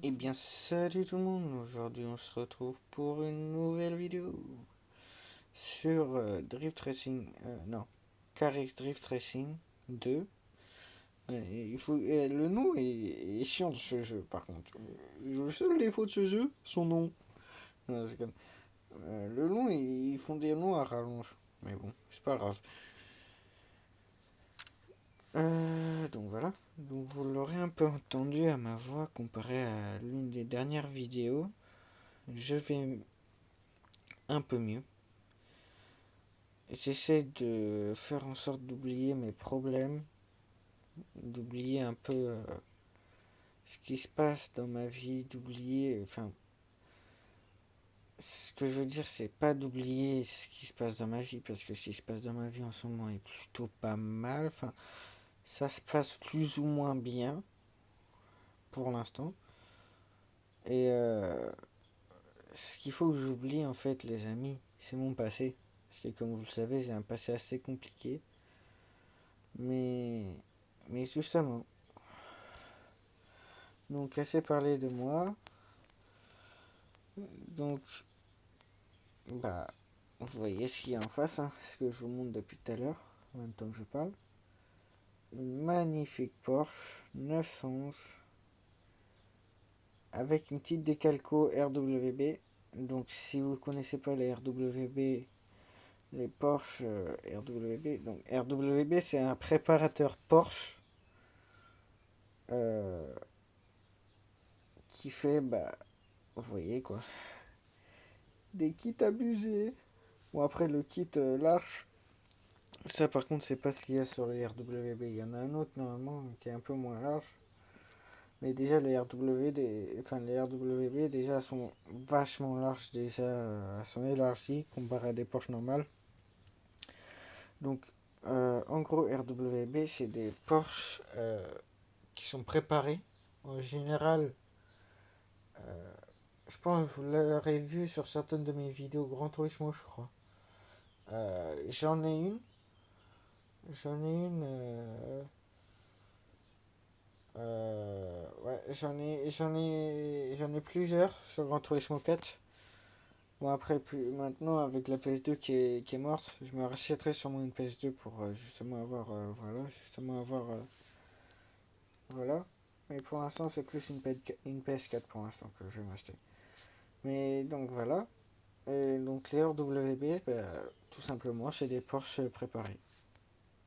Eh bien, salut tout le monde. Aujourd'hui, on se retrouve pour une nouvelle vidéo sur Drift Racing. Non, Carex Drift Racing 2. Le nom est chiant de ce jeu, par contre. Le seul défaut de ce jeu, son nom. Non, le long, ils font des noms à rallonge. Mais bon, c'est pas grave. Donc voilà. Donc vous l'aurez un peu entendu à ma voix comparé à l'une des dernières vidéos. Je vais un peu mieux. J'essaie de faire en sorte d'oublier mes problèmes, d'oublier un peu ce qui se passe dans ma vie, d'oublier, enfin, ce que je veux dire, c'est pas d'oublier ce qui se passe dans ma vie, parce que ce qui se passe dans ma vie en ce moment est plutôt pas mal, enfin, ça se passe plus ou moins bien, pour l'instant, et ce qu'il faut que j'oublie, en fait, les amis, c'est mon passé, parce que comme vous le savez, j'ai un passé assez compliqué, mais, mais justement, donc assez parlé de moi. Donc, bah, vous voyez ce qu'il y a en face, hein, ce que je vous montre depuis tout à l'heure, en même temps que je parle. Une magnifique Porsche 911 avec une petite décalco RWB. Donc, si vous ne connaissez pas les RWB, les Porsche RWB, donc RWB c'est un préparateur Porsche euh, qui fait, bah, vous voyez quoi, des kits abusés. Bon, après le kit large. Ça, par contre, c'est pas ce qu'il y a sur les RWB. Il y en a un autre normalement qui est un peu moins large. Mais déjà, les RWB déjà sont vachement larges. Déjà, elles sont élargies comparé à des Porsche normales. Donc, en gros, RWB, c'est des Porsche qui sont préparés. En général, je pense que vous l'aurez vu sur certaines de mes vidéos Grand Turismo, je crois. J'en ai une. J'en ai une. Ouais, j'en ai plusieurs sur Gran Turismo 4. Bon, après, maintenant, avec la PS2 qui est morte, je me rachèterai sûrement une PS2 pour justement avoir, voilà. Mais pour l'instant, c'est plus une PS4 pour l'instant que je vais m'acheter. Mais donc voilà. Et donc les RWB, bah, tout simplement, c'est des Porsche préparés.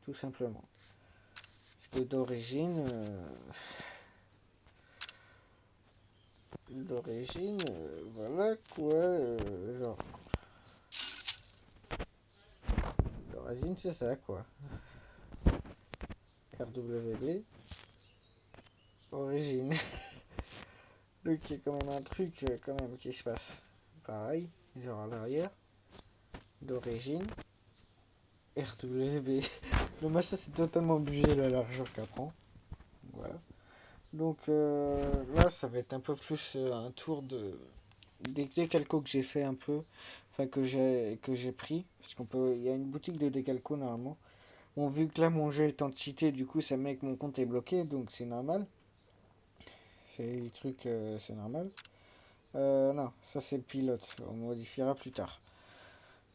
Tout simplement. Parce que voilà quoi, genre, d'origine, c'est ça quoi. RWB, origine. Donc il y a quand même un truc quand même qui se passe. Pareil, genre à l'arrière, d'origine, RWB. Le machin c'est totalement obligé la largeur qu'elle prend. Voilà. Donc là ça va être un peu plus un tour des décalcos que j'ai fait un peu. Enfin que j'ai pris. Parce qu'on peut. Il y a une boutique de décalcos normalement. Bon vu que là mon jeu est en cheaté, du coup ça met que mon compte est bloqué, donc c'est normal. C'est les trucs, c'est normal. Non, ça c'est le pilote. On modifiera plus tard.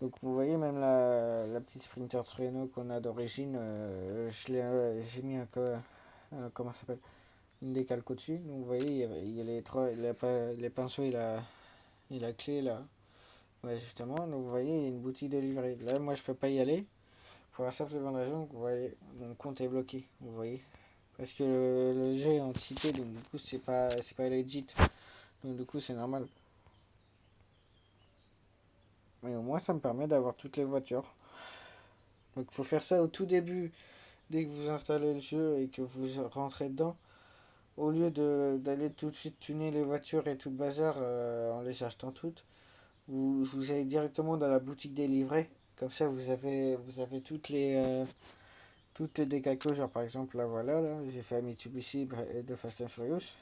Donc vous voyez même la petite Sprinter Trueno qu'on a d'origine, j'ai mis comment ça s'appelle, une décalque au-dessus. Donc vous voyez, il y a les trois, les pinceaux et la clé là. Ouais justement. Donc vous voyez, il y a une boutique de livret. Là moi je peux pas y aller pour la simple et bonne raison que vous voyez, mon compte est bloqué. Vous voyez. Parce que le jeu est anticipé, donc du coup c'est pas legit. Donc du coup c'est normal. Mais au moins ça me permet d'avoir toutes les voitures. Donc il faut faire ça au tout début, dès que vous installez le jeu et que vous rentrez dedans. Au lieu d'aller tout de suite tuner les voitures et tout le bazar en les achetant toutes, vous allez directement dans la boutique des livrets. Comme ça vous avez toutes les décalcos. Genre par exemple là voilà, là, j'ai fait un Mitsubishi de Fast and Furious.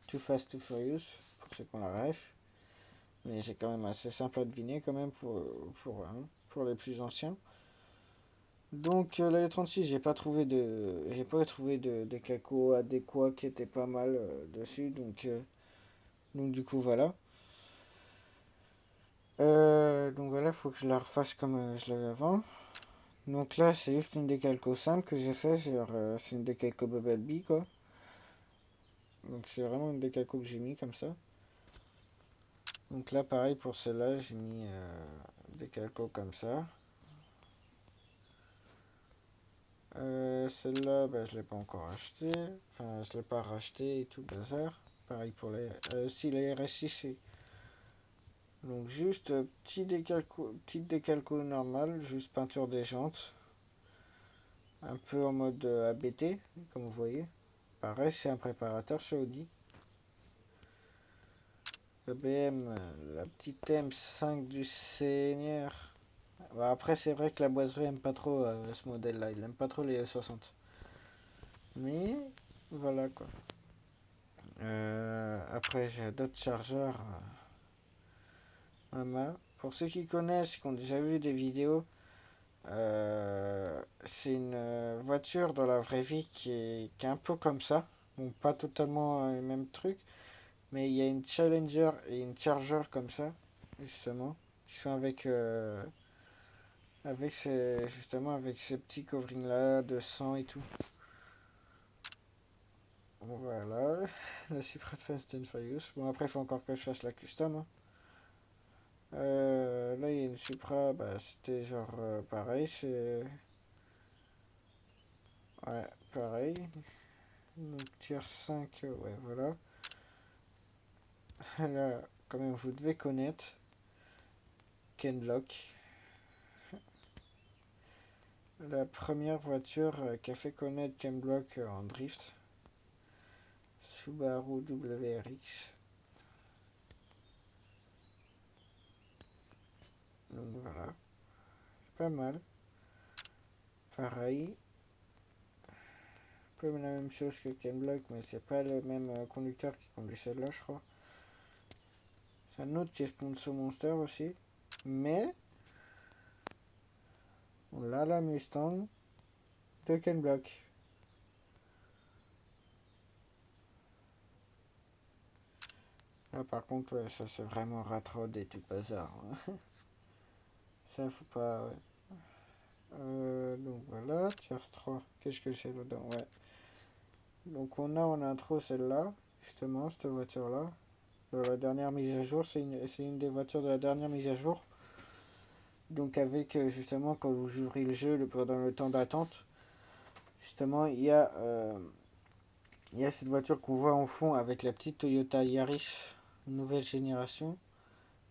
Too Fast Too Furious, pour ceux qui ont la ref. Mais c'est quand même assez simple à deviner quand même pour les plus anciens. Donc la 36, j'ai pas trouvé de décalco adéquat qui était pas mal dessus. Donc du coup voilà. Donc voilà, faut que je la refasse comme je l'avais avant. Donc là, c'est juste une décalco simple que j'ai fait. C'est une décalco Bumblebee quoi. Donc c'est vraiment une décalco que j'ai mis comme ça. Donc là, pareil pour celle-là, j'ai mis des calcos comme ça. Celle-là, bah, je l'ai pas encore acheté. Enfin, je l'ai pas racheté et tout bazar. Pareil pour si la RS6. Donc juste petite décalco normale, juste peinture des jantes. Un peu en mode ABT, comme vous voyez. Pareil, c'est un préparateur chez Audi. Le BM, la petite M5 du Seigneur. Bah, après, c'est vrai que la boiserie aime pas trop ce modèle-là. Il aime pas trop les E60. Mais voilà quoi. Après, j'ai d'autres chargeurs à main. Pour ceux qui connaissent, qui ont déjà vu des vidéos, c'est une voiture dans la vraie vie qui est un peu comme ça. Bon, pas totalement le même truc, mais il y a une Challenger et une Charger comme ça, justement, qui sont avec ces petits coverings là de sang et tout. Voilà, la Supra de Fast and Furious. Bon, après, il faut encore que je fasse la custom, hein. Là, il y a une Supra, bah, c'était genre pareil, c'est. Ouais, pareil. Donc, tier 5, ouais, voilà. Là, quand même, vous devez connaître Ken Block. La première voiture qui a fait connaître Ken Block en drift. Subaru WRX. Donc voilà, pas mal. Pareil, peu la même chose que Ken Block, mais c'est pas le même conducteur qui conduit celle-là, je crois. C'est un autre qui est sponsor Monster aussi. Mais on a la Mustang de Ken Block. Là par contre, ouais, ça c'est vraiment ratrod et tout bazar, hein. Ça faut pas. Ouais. Donc voilà, tiers 3. Qu'est-ce que j'ai dedans? Ouais. Donc on a en intro celle-là, justement, cette voiture-là. La dernière mise à jour, c'est une des voitures de la dernière mise à jour. Donc avec justement quand vous ouvrez le jeu pendant le temps d'attente, justement il y a cette voiture qu'on voit en fond avec la petite Toyota Yaris nouvelle génération.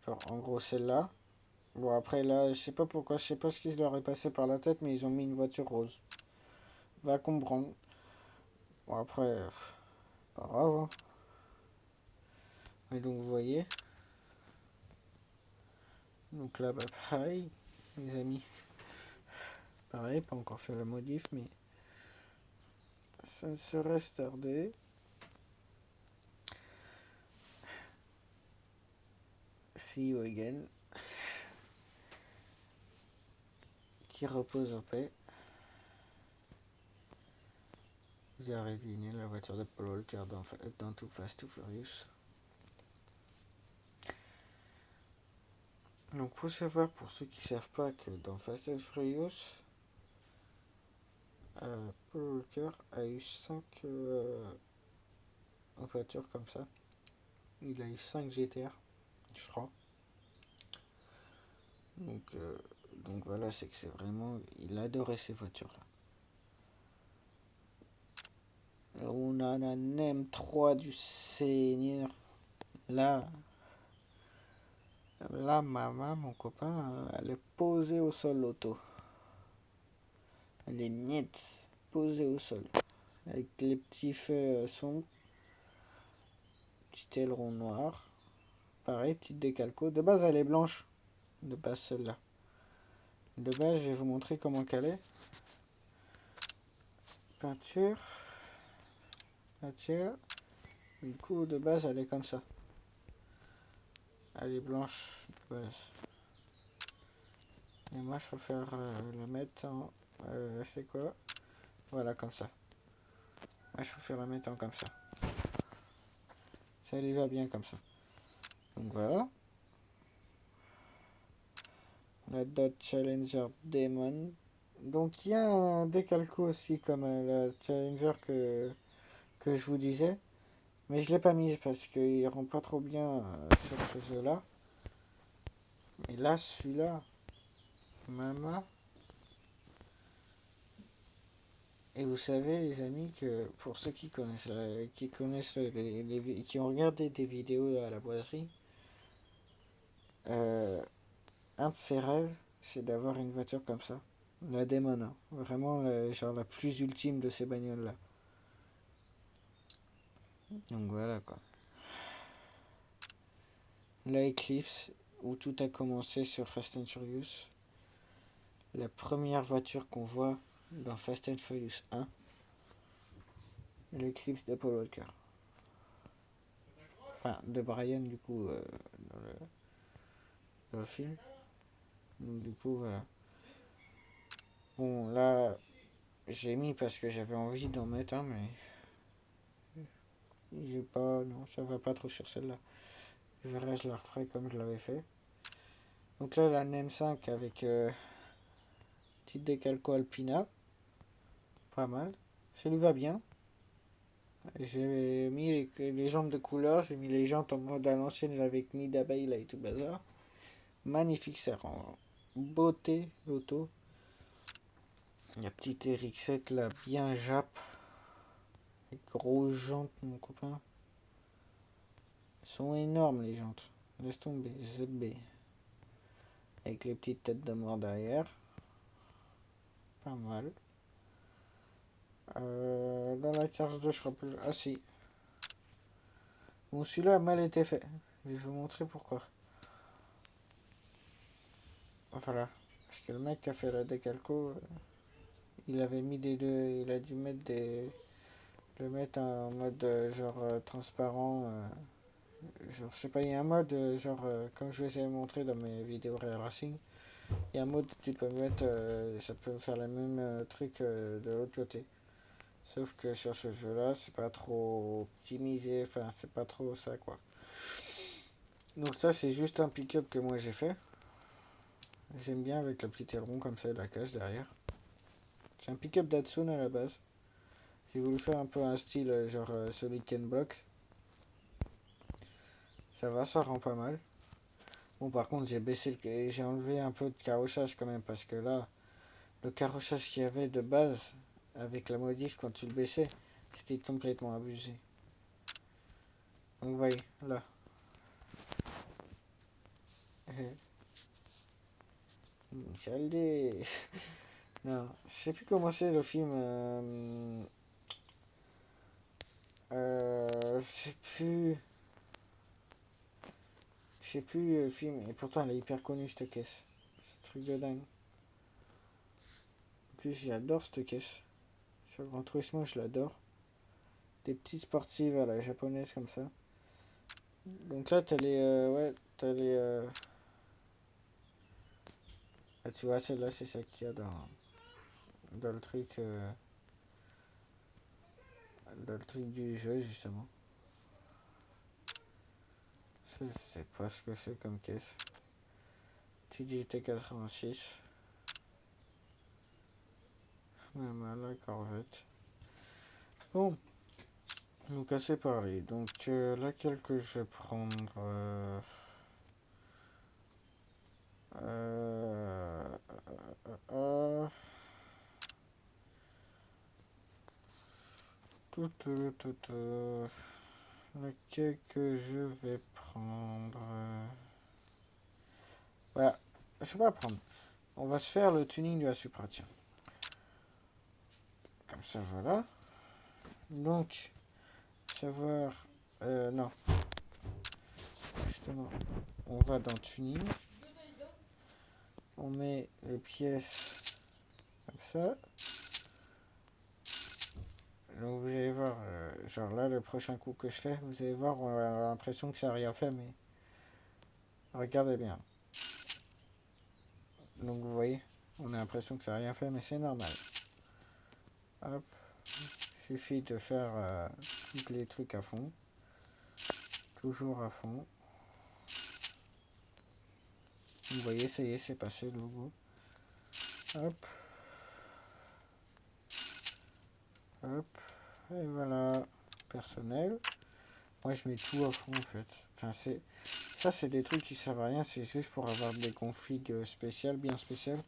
Genre en gros celle-là. Bon après là, je sais pas pourquoi, je sais pas ce qui leur est passé par la tête, mais ils ont mis une voiture rose. Va comprendre. Bon après, pas grave, hein. Et donc vous voyez. Donc là, bah pareil, les amis. Pareil, pas encore fait la modif, mais ça ne serait tardé. See you again. Qui repose en paix. Vous avez deviné la voiture de Paul Walker dans Too Fast, Too Furious. Donc faut savoir pour ceux qui savent pas que dans Fast and Furious, Paul Walker a eu 5 voitures comme ça. Il a eu 5 GTR, je crois. Donc, euh, donc voilà, c'est que c'est vraiment. Il adorait ces voitures-là. On a un M3 du Seigneur. Là, là, maman, mon copain, elle est posée au sol l'auto. Elle est nette, posée au sol. Avec les petits feux sombres, petit aileron noir. Pareil, petite décalco. De base, elle est blanche. De base, celle-là. De base, je vais vous montrer comment qu'elle est. Peinture. Matière. Du coup, de base, elle est comme ça. Elle est blanche de base. Et moi, je préfère la mettre en C'est quoi? Voilà, comme ça. Moi, je préfère la mettre en comme ça. Ça lui va bien comme ça. Donc voilà. La Dodge Challenger Demon. Donc il y a un décalco aussi comme la Challenger que je vous disais. Mais je l'ai pas mise parce qu'il rend pas trop bien sur ce jeu-là. Et là, celui-là, Mama. Et vous savez, les amis, que pour ceux qui ont regardé des vidéos à la boiserie, euh, un de ses rêves, c'est d'avoir une voiture comme ça. La Demon, hein. Vraiment, genre la plus ultime de ces bagnoles-là. Donc voilà quoi. La Eclipse, où tout a commencé sur Fast and Furious. La première voiture qu'on voit dans Fast and Furious 1. L'Eclipse de Paul Walker. Enfin, de Brian du coup dans, le, dans le film. Donc du coup voilà. Bon là, j'ai mis parce que j'avais envie d'en mettre un, mais j'ai pas, non, ça va pas trop sur celle-là. Je verrai, je la referai comme je l'avais fait. Donc là, la NM5 avec petite décalco Alpina. Pas mal. Ça lui va bien. J'ai mis les jantes de couleur. J'ai mis les jantes en mode à l'ancienne avec nid d'abeille là et tout bazar. Magnifique, ça rend beauté l'auto. La petite RX7 là, bien jappe. Les grosses jantes, mon copain. Elles sont énormes les jantes. Laisse tomber, ZB. Avec les petites têtes de mort derrière. Pas mal. Dans la charge 2, je rappelle. Ah si. Bon, celui-là a mal été fait. Je vais vous montrer pourquoi. Voilà. Parce que le mec qui a fait la décalco, il avait mis des deux. Il a dû mettre des. Le mettre en mode genre transparent. Genre, je sais pas, il y a un mode genre, comme je vous ai montré dans mes vidéos Real Racing. Il y a un mode que tu peux mettre. Ça peut faire le même truc de l'autre côté. Sauf que sur ce jeu-là, c'est pas trop optimisé. Enfin, c'est pas trop ça quoi. Donc ça c'est juste un pick-up que moi j'ai fait. J'aime bien avec le petit aileron comme ça et la cage derrière. C'est un pick-up Datsun à la base. J'ai voulu faire un peu un style genre Solid Ken Block. Ça va, ça rend pas mal. Bon par contre j'ai enlevé un peu de carrossage quand même parce que là, le carrossage qu'il y avait de base avec la modif quand tu le baissais, c'était complètement abusé. Donc vous voyez, là. Saleté. Non, je sais plus comment c'est le film. Je sais plus. Je sais plus le film. Et pourtant, elle est hyper connue cette caisse. C'est un truc de dingue. En plus, j'adore cette caisse. Sur Grand Turismo, je l'adore. Des petites sportives à la japonaise comme ça. Donc là, t'as les. Ouais, t'as les. Ah, tu vois, celle-là, c'est ça qu'il y a dans le truc. Dans le truc du jeu, justement. Ça, je sais pas ce que c'est comme caisse. TGT86. Même la Corvette. Bon, donc assez parlé. Donc laquelle que je vais prendre euh, euh, laquelle que je vais prendre voilà, je vais pas prendre. On va se faire le tuning de la Supra, tiens. Comme ça, voilà. Donc, savoir... non, justement, on va dans tuning. On met les pièces comme ça. Donc vous allez voir, genre là, le prochain coup que je fais, vous allez voir, on a l'impression que ça n'a rien fait, mais regardez bien. Donc vous voyez, On a l'impression que ça n'a rien fait, mais c'est normal. Hop. Suffit de faire tous les trucs à fond. Toujours à fond. Vous voyez, ça y est, c'est passé le logo. Hop. Hop. Et voilà. Personnel. Moi, je mets tout à fond, en fait. Enfin, ça, c'est des trucs qui servent à rien. C'est juste pour avoir des configs spéciales, bien spéciales.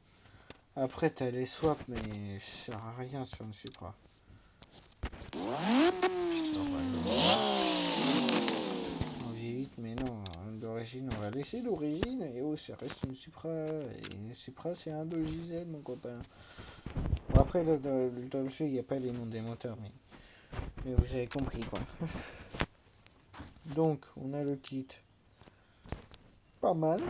Après, t'as les swaps, mais ça sert à rien sur une Supra. En V8, mais non, d'origine, on va laisser l'origine. Et oh, ça reste une Supra. Et une Supra, c'est un 2JZ, mon copain. Bon, après, dans le jeu, il n'y a pas les noms des moteurs, mais vous avez compris, quoi. Donc, on a le kit. Pas mal.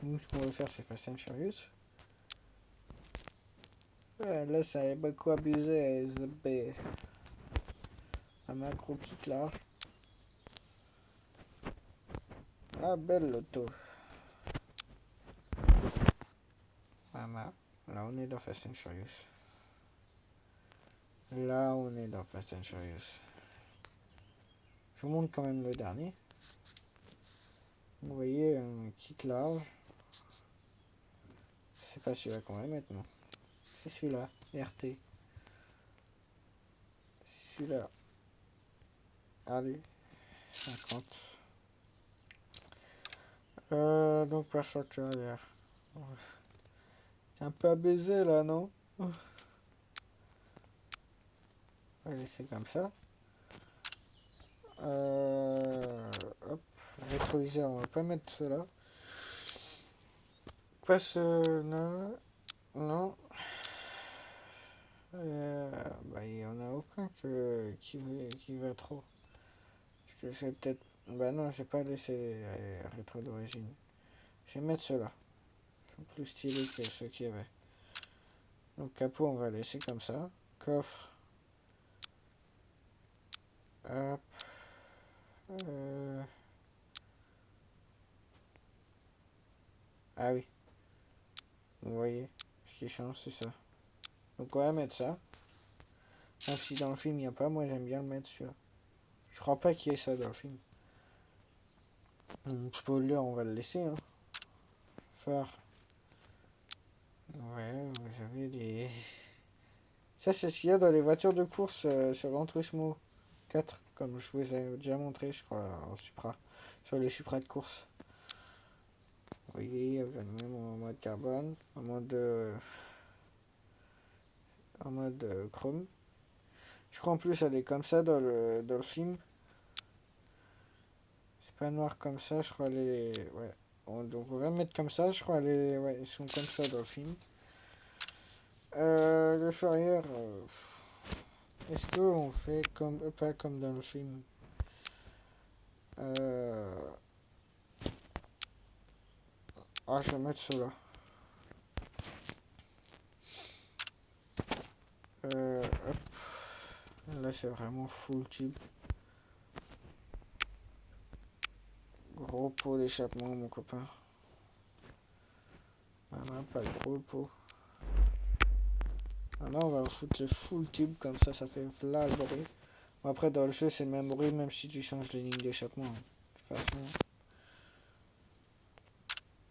Nous, ce qu'on va faire, c'est Fast and Furious. Ouais, là, ça est beaucoup abusé. Un macro kit large. Ah, belle l'auto. Voilà. Là, on est dans Fast and Furious. Là, on est dans Fast and Furious. Je vous montre quand même le dernier. Vous voyez, un kit large. C'est pas celui-là qu'on va mettre, non. C'est celui-là, RT. Celui-là. Allez, 50. Donc, par choc arrière. C'est un peu abaisé là, non? On va laisser comme ça. Hop, rétroviseur, on va pas mettre cela. Pas cela. Non. Bah, il y en a aucun qui va trop. Parce que je vais peut-être. Bah non, je vais pas laisser les rétro d'origine. Je vais mettre ceux-là. Ils sont plus stylés que ceux qu'il y avait. Donc capot, on va laisser comme ça. Coffre. Hop. Ah oui. Vous voyez. Ce qui change, c'est ça. Donc on va mettre ça. Même si dans le film il n'y a pas, moi j'aime bien le mettre celui-là. Je crois pas qu'il y ait ça dans le film. Spoiler, on va le laisser. Hein. Phare. Ouais, vous avez des. Ça, c'est ce qu'il y a dans les voitures de course sur Gran Turismo 4, comme je vous ai déjà montré, je crois, en Supra, sur les Supra de course. Vous voyez, il y avait même en mode carbone, en mode chrome. Je crois en plus elle est comme ça dans le film. C'est pas noir comme ça, je crois elle est. Ouais. Donc on va mettre comme ça, je crois ouais, ils sont comme ça dans le film. Le charrière. Est-ce qu'on fait comme pas comme dans le film? Je vais mettre cela. Hop. Là, c'est vraiment full tube. Gros pot d'échappement, mon copain. Voilà, pas de gros pot. Là, on va foutre le full tube, comme ça fait flash bruit. Bon, après, dans le jeu, c'est le même bruit, même si tu changes les lignes d'échappement. De toute façon.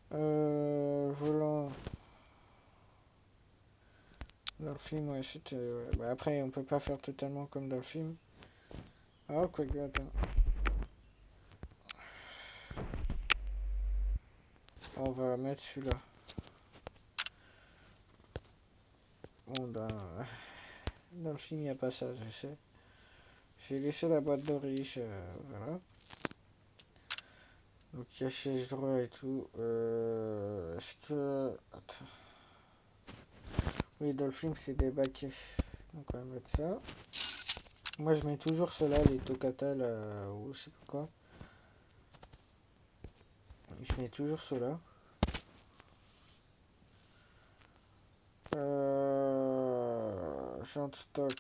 Volant. Dans le film, ouais, c'était. Bah, après, on peut pas faire totalement comme dans le film. Ah, quoi que, attends. On va mettre celui-là. Bon, dans le film, il n'y a pas ça, je sais. J'ai laissé la boîte de riche, voilà. Donc, il y a chaise droit et tout. Est-ce que. Attends. Oui, dans le film, c'est des baquets. Donc, on va mettre ça. Moi, je mets toujours cela, les Tocata, ou je sais pas quoi. Je mets toujours cela. Chant stock.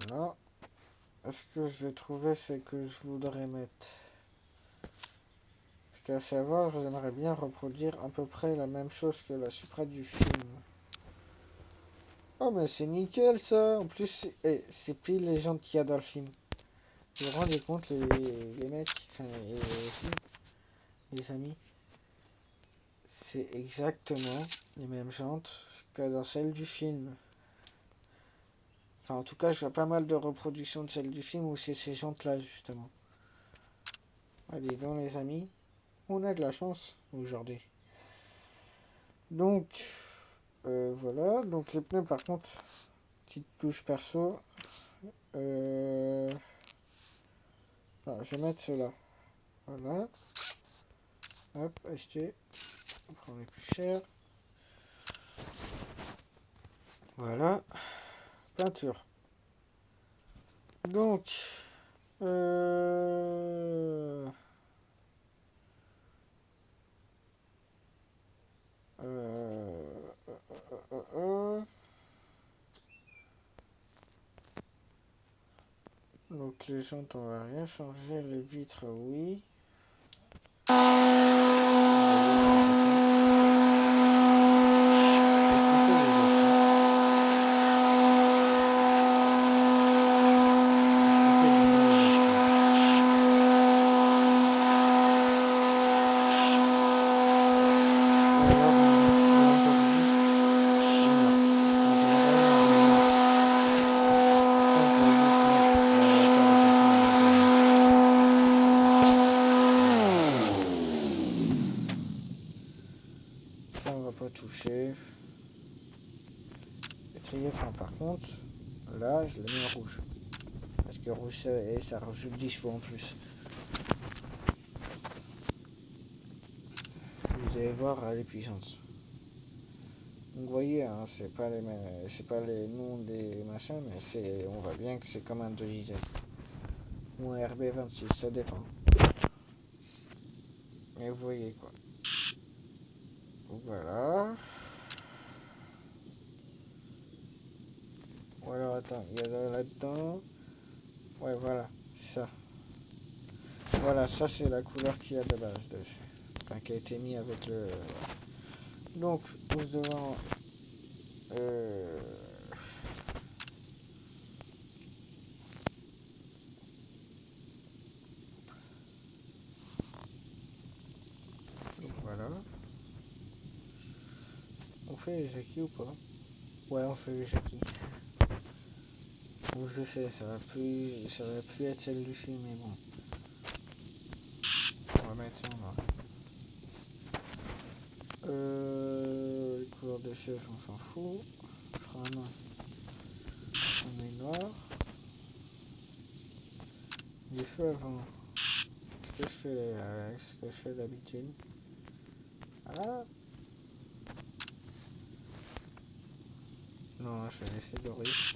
Non. Ce que je vais trouver, c'est que je voudrais mettre. Parce à savoir, j'aimerais bien reproduire à peu près la même chose que la Supra du film. Oh, mais c'est nickel ça! En plus, c'est pile les gens qu'il y a dans le film. Vous vous rendez compte, les mecs, enfin, les filles, les amis, c'est exactement les mêmes jantes que dans celle du film. Enfin, en tout cas, je vois pas mal de reproductions de celle du film où c'est ces jantes-là, justement. Allez, donc, les amis, on a de la chance aujourd'hui. Donc, voilà. Donc, les pneus, par contre, petite touche perso. Alors, je vais mettre cela. Voilà. Hop, acheter. On prend les plus chers. Voilà. Peinture. Donc, euh, euh, euh, euh, donc les jantes, on va rien changer. Les vitres, oui. Ça, on va pas toucher. Étrier, enfin, par contre, là, je l'ai mis en rouge. Parce que rouge, ça rajoute 10 chevaux en plus. Vous allez voir les puissances. Donc, vous voyez, hein, c'est pas les noms des machins, mais on voit bien que c'est comme un 2JZ. Ou un RB26, ça dépend. Mais vous voyez quoi. Donc, voilà. Ou alors, attends, il y a là-dedans. Ouais, voilà, ça. Voilà, ça c'est la couleur qu'il y a de base dessus. Enfin, qui a été mis avec le... Donc, pouce devant... Euh... Donc voilà. On fait les jackies ou pas? Ouais, on fait les jackies. Bon, je sais, ça va plus être celle du film, mais bon. On va mettre ça en noir. Les couleurs des sièges, on s'en fout. Je ferai un œil noir. Les feux avant. Ce que je fais d'habitude. Ah! Non, je vais laisser Doris.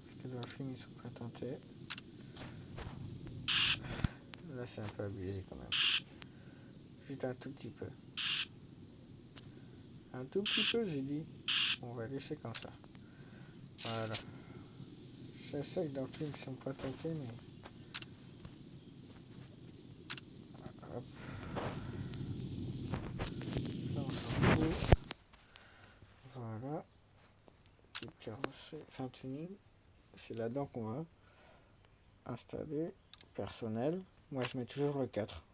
Parce que dans le film, ils sont pas tentés. Là, c'est un peu abusé quand même. Juste un tout petit peu. Un tout petit peu, j'ai dit. On va laisser comme ça. Voilà. Je sais que dans le film, ils sont pas tentés, mais... Hop. Ça, on s'en fout. Voilà. Petite carrosserie. Fin tuning. C'est là-dedans qu'on va installer. Personnel. Moi, je mets toujours le 4.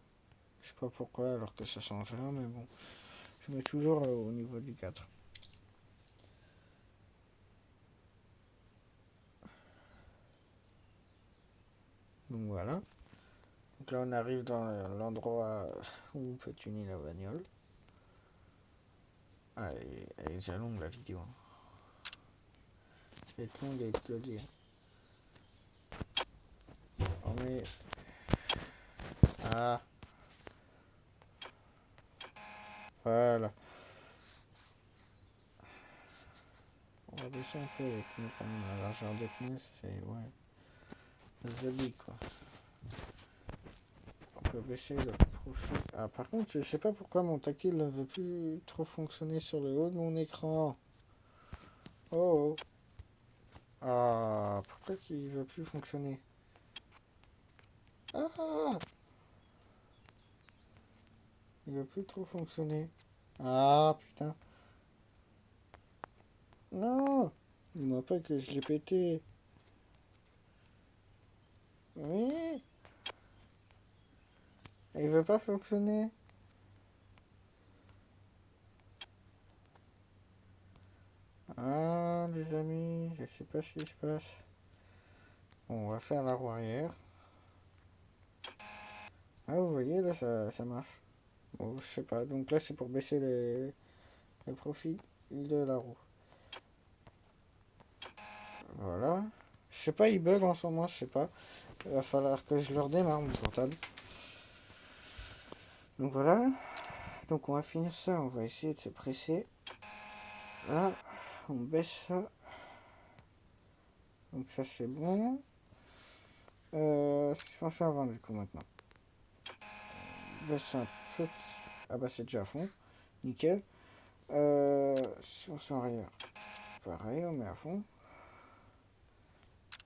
Je sais pas pourquoi, alors que ça change rien, mais bon. Je mets toujours au niveau du 4. Donc voilà. Donc là, on arrive dans l'endroit où on peut tuner la bagnole. Ah, elle est déjà longue la vidéo. Elle est longue à exploser. On met... Ah, voilà. On va baisser un peu les pneus quand même. La largeur des pneus, c'est... Ouais. Joli quoi. On peut baisser le profil. Ah, par contre, je sais pas pourquoi mon tactile ne veut plus trop fonctionner sur le haut de mon écran. Oh, oh. Ah, pourquoi il veut plus fonctionner? Ah! Il va plus trop fonctionner. Ah putain. Non. Dis-moi pas que je l'ai pété. Oui. Il veut pas fonctionner. Ah les amis, je sais pas ce qui se passe. Bon, on va faire la roue arrière. Ah vous voyez là ça marche. Bon je sais pas. Donc là c'est pour baisser les profils de la roue. Voilà. Je sais pas, il bug en ce moment, je sais pas. Il va falloir que je le redémarre mon portable. Donc voilà. Donc on va finir ça, on va essayer de se presser. Là, on baisse ça. Donc ça c'est bon. Suspension avant du coup maintenant. Baisse un peu. Ah bah c'est déjà à fond. Nickel. Suspension arrière. Pareil, on met à fond.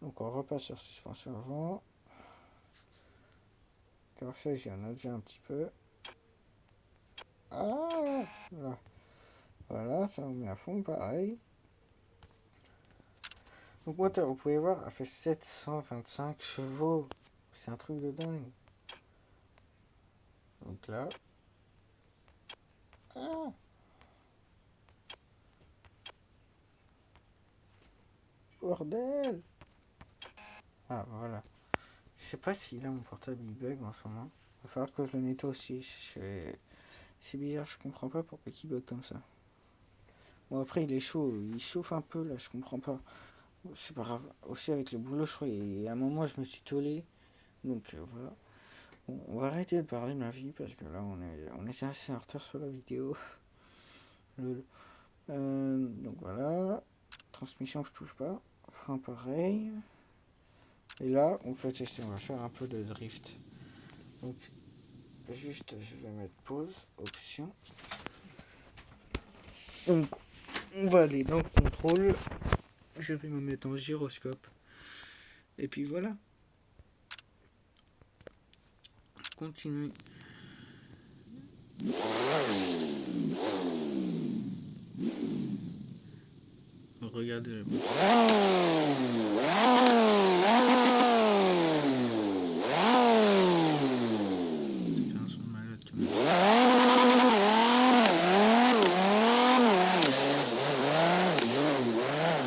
Donc on repasse sur suspension avant. Car ça j'y en a déjà un petit peu. Ah là. Voilà, ça on met à fond pareil. Donc moteur, vous pouvez voir, elle fait 725 chevaux. C'est un truc de dingue. Donc là. Ah, bordel. Ah, voilà. Je sais pas si là mon portable il bug en ce moment. Il va falloir que je le nettoie aussi. C'est bizarre, je comprends pas pourquoi il bug comme ça. Bon après il est chaud, il chauffe un peu là, je comprends pas. C'est pas grave. Aussi avec le boulot, je crois, et à un moment je me suis tollé. Donc voilà. Bon, on va arrêter de parler de ma vie parce que là on est assez en retard sur la vidéo. Lol. Donc voilà. Transmission, je touche pas. Frein, pareil. Et là, on peut tester. On va faire un peu de drift. Donc, juste, je vais mettre pause, option. Donc, on va aller dans le contrôle. Je vais me mettre en gyroscope. Et puis voilà. Continuer. Regardez le bouton. C'est un son de malade quand même. Après, les mecs, j'ai du mal avec le codage.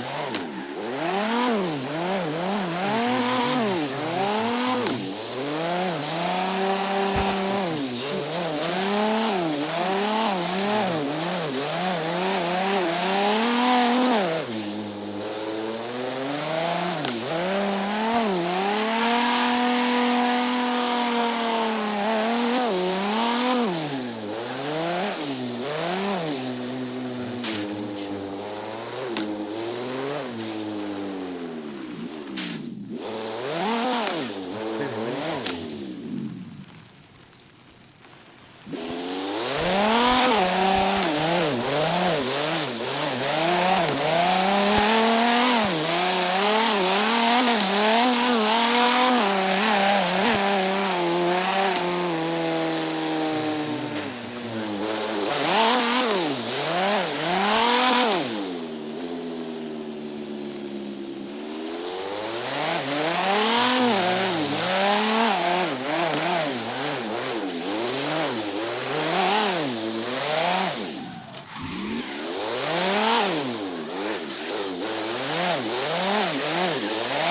Donc là, on va regarder. Là, vous voyez, là, ça s'accélère. On va remettre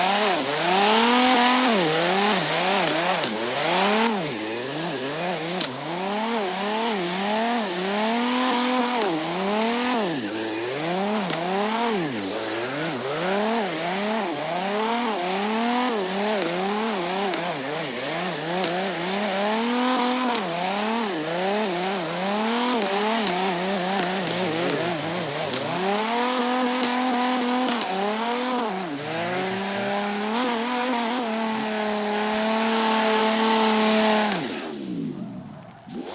en stop. Oups. Donc là, on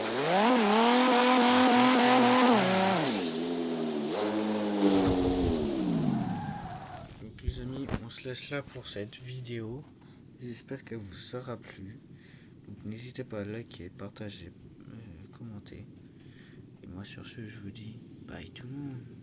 accélère. Donc les amis, on se laisse là pour cette vidéo. J'espère qu'elle vous aura plu. Donc n'hésitez pas à liker, partager, commenter. Et moi sur ce, je vous dis bye tout le monde.